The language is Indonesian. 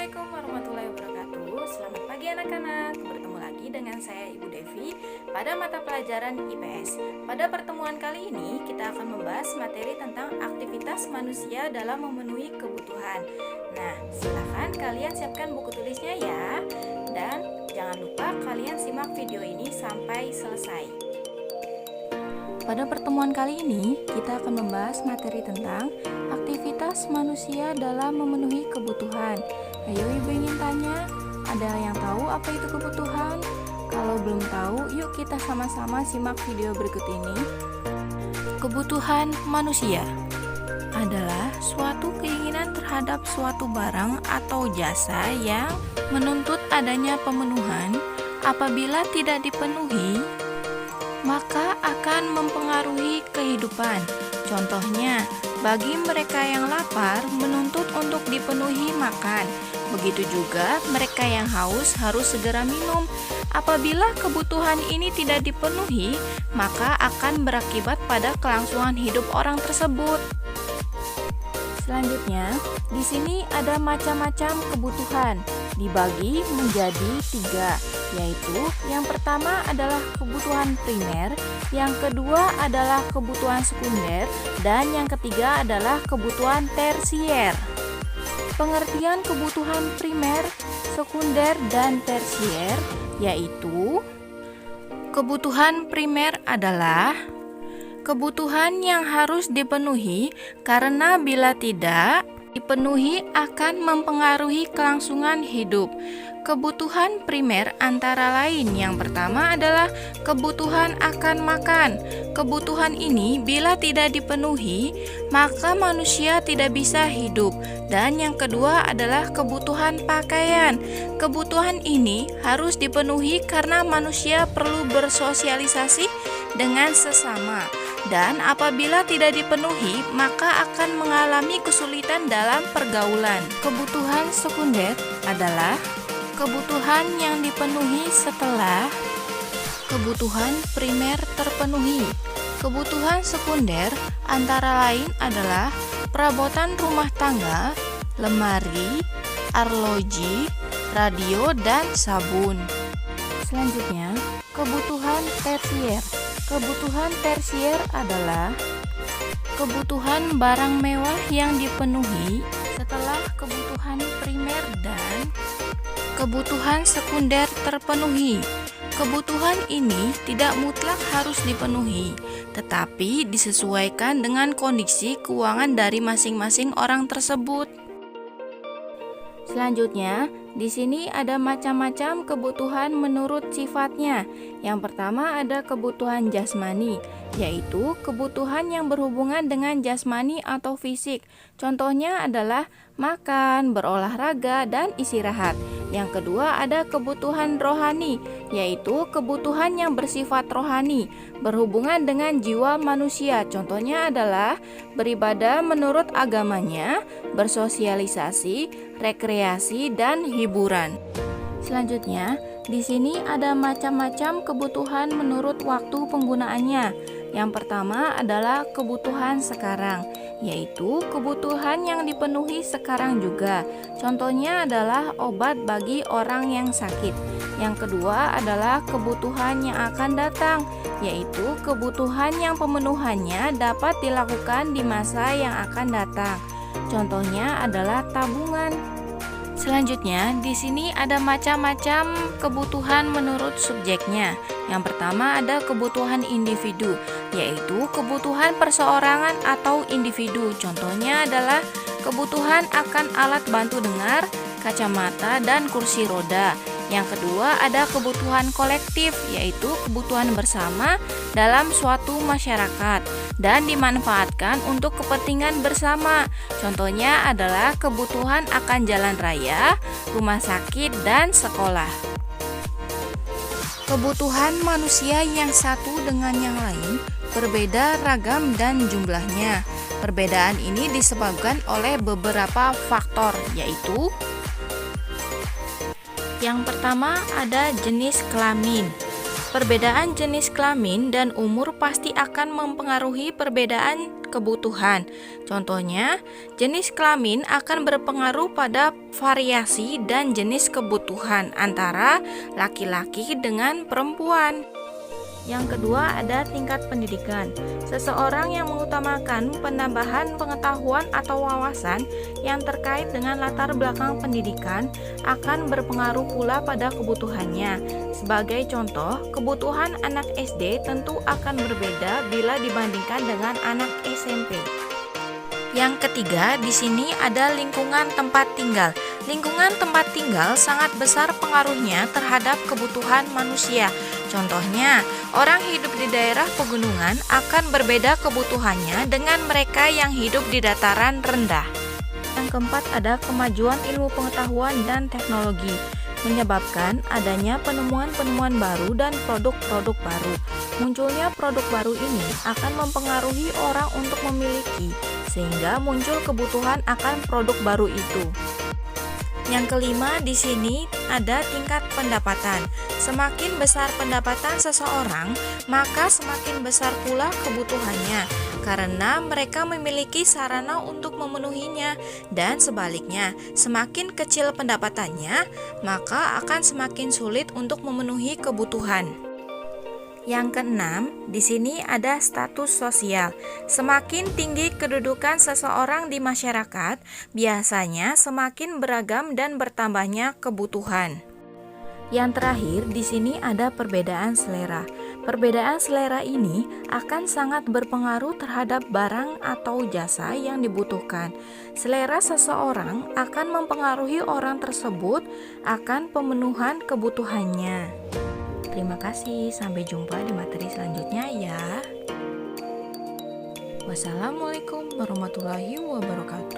Assalamualaikum warahmatullahi wabarakatuh. Selamat pagi anak-anak. Bertemu lagi dengan saya Ibu Devi pada mata pelajaran IPS. Pada pertemuan kali ini kita akan membahas materi tentang aktivitas manusia dalam memenuhi kebutuhan. Nah, silakan kalian siapkan buku tulisnya ya. Dan jangan lupa kalian simak video ini sampai selesai. Pada pertemuan kali ini, kita akan membahas materi tentang aktivitas manusia dalam memenuhi kebutuhan. Ayo ibu ingin tanya, ada yang tahu apa itu kebutuhan? Kalau belum tahu, yuk kita sama-sama simak video berikut ini. Kebutuhan manusia adalah suatu keinginan terhadap suatu barang atau jasa yang menuntut adanya pemenuhan. Apabila tidak dipenuhi, maka akan mempengaruhi kehidupan. Contohnya, bagi mereka yang lapar menuntut untuk dipenuhi makan. Begitu juga mereka yang haus harus segera minum. Apabila kebutuhan ini tidak dipenuhi, maka akan berakibat pada kelangsungan hidup orang tersebut. Selanjutnya, di sini ada macam-macam kebutuhan, dibagi menjadi 3, yaitu yang pertama adalah kebutuhan primer, yang kedua adalah kebutuhan sekunder, dan yang ketiga adalah kebutuhan tersier. Pengertian kebutuhan primer, sekunder, dan tersier yaitu kebutuhan primer adalah kebutuhan yang harus dipenuhi karena bila tidak dipenuhi akan mempengaruhi kelangsungan hidup. Kebutuhan primer antara lain yang pertama adalah kebutuhan akan makan. Kebutuhan ini bila tidak dipenuhi, maka manusia tidak bisa hidup. Dan yang kedua adalah kebutuhan pakaian. Kebutuhan ini harus dipenuhi karena manusia perlu bersosialisasi dengan sesama. Dan apabila tidak dipenuhi, maka akan mengalami kesulitan dalam pergaulan. Kebutuhan sekunder adalah kebutuhan yang dipenuhi setelah kebutuhan primer terpenuhi. Kebutuhan sekunder antara lain adalah perabotan rumah tangga, lemari, arloji, radio, dan sabun. Selanjutnya, kebutuhan tersier. Kebutuhan tersier adalah kebutuhan barang mewah yang dipenuhi setelah kebutuhan primer dan kebutuhan sekunder terpenuhi. Kebutuhan ini tidak mutlak harus dipenuhi, tetapi disesuaikan dengan kondisi keuangan dari masing-masing orang tersebut. Selanjutnya, di sini ada macam-macam kebutuhan menurut sifatnya. Yang pertama ada kebutuhan jasmani, yaitu kebutuhan yang berhubungan dengan jasmani atau fisik. Contohnya adalah makan, berolahraga, dan istirahat. Yang kedua ada kebutuhan rohani, yaitu kebutuhan yang bersifat rohani, berhubungan dengan jiwa manusia. Contohnya adalah beribadah menurut agamanya, bersosialisasi, rekreasi, dan hiburan. Selanjutnya, di sini ada macam-macam kebutuhan menurut waktu penggunaannya. Yang pertama adalah kebutuhan sekarang, yaitu kebutuhan yang dipenuhi sekarang juga. Contohnya adalah obat bagi orang yang sakit. Yang kedua adalah kebutuhan yang akan datang, yaitu kebutuhan yang pemenuhannya dapat dilakukan di masa yang akan datang. Contohnya adalah tabungan. Selanjutnya, di sini ada macam-macam kebutuhan menurut subjeknya. Yang pertama ada kebutuhan individu, yaitu kebutuhan perseorangan atau individu. Contohnya adalah kebutuhan akan alat bantu dengar, kacamata, dan kursi roda. Yang kedua ada kebutuhan kolektif, yaitu kebutuhan bersama dalam suatu masyarakat dan dimanfaatkan untuk kepentingan bersama. Contohnya adalah kebutuhan akan jalan raya, rumah sakit, dan sekolah. Kebutuhan manusia yang satu dengan yang lain berbeda ragam dan jumlahnya. Perbedaan ini disebabkan oleh beberapa faktor, yaitu yang pertama ada jenis kelamin. Perbedaan jenis kelamin dan umur pasti akan mempengaruhi perbedaan kebutuhan. Contohnya, jenis kelamin akan berpengaruh pada variasi dan jenis kebutuhan antara laki-laki dengan perempuan. Yang kedua ada tingkat pendidikan. Seseorang yang mengutamakan penambahan pengetahuan atau wawasan yang terkait dengan latar belakang pendidikan akan berpengaruh pula pada kebutuhannya. Sebagai contoh, kebutuhan anak SD tentu akan berbeda bila dibandingkan dengan anak SMP. Yang ketiga, di sini ada lingkungan tempat tinggal. Lingkungan tempat tinggal sangat besar pengaruhnya terhadap kebutuhan manusia. Contohnya, orang hidup di daerah pegunungan akan berbeda kebutuhannya dengan mereka yang hidup di dataran rendah. Yang keempat ada kemajuan ilmu pengetahuan dan teknologi, menyebabkan adanya penemuan-penemuan baru dan produk-produk baru. Munculnya produk baru ini akan mempengaruhi orang untuk memiliki, sehingga muncul kebutuhan akan produk baru itu. Yang kelima, di sini ada tingkat pendapatan. Semakin besar pendapatan seseorang, maka semakin besar pula kebutuhannya, karena mereka memiliki sarana untuk memenuhinya. Dan sebaliknya, semakin kecil pendapatannya, maka akan semakin sulit untuk memenuhi kebutuhan. Yang keenam, di sini ada status sosial. Semakin tinggi kedudukan seseorang di masyarakat, biasanya semakin beragam dan bertambahnya kebutuhan. Yang terakhir, di sini ada perbedaan selera. Perbedaan selera ini akan sangat berpengaruh terhadap barang atau jasa yang dibutuhkan. Selera seseorang akan mempengaruhi orang tersebut akan pemenuhan kebutuhannya. Terima kasih, sampai jumpa di materi selanjutnya ya. Wassalamualaikum warahmatullahi wabarakatuh.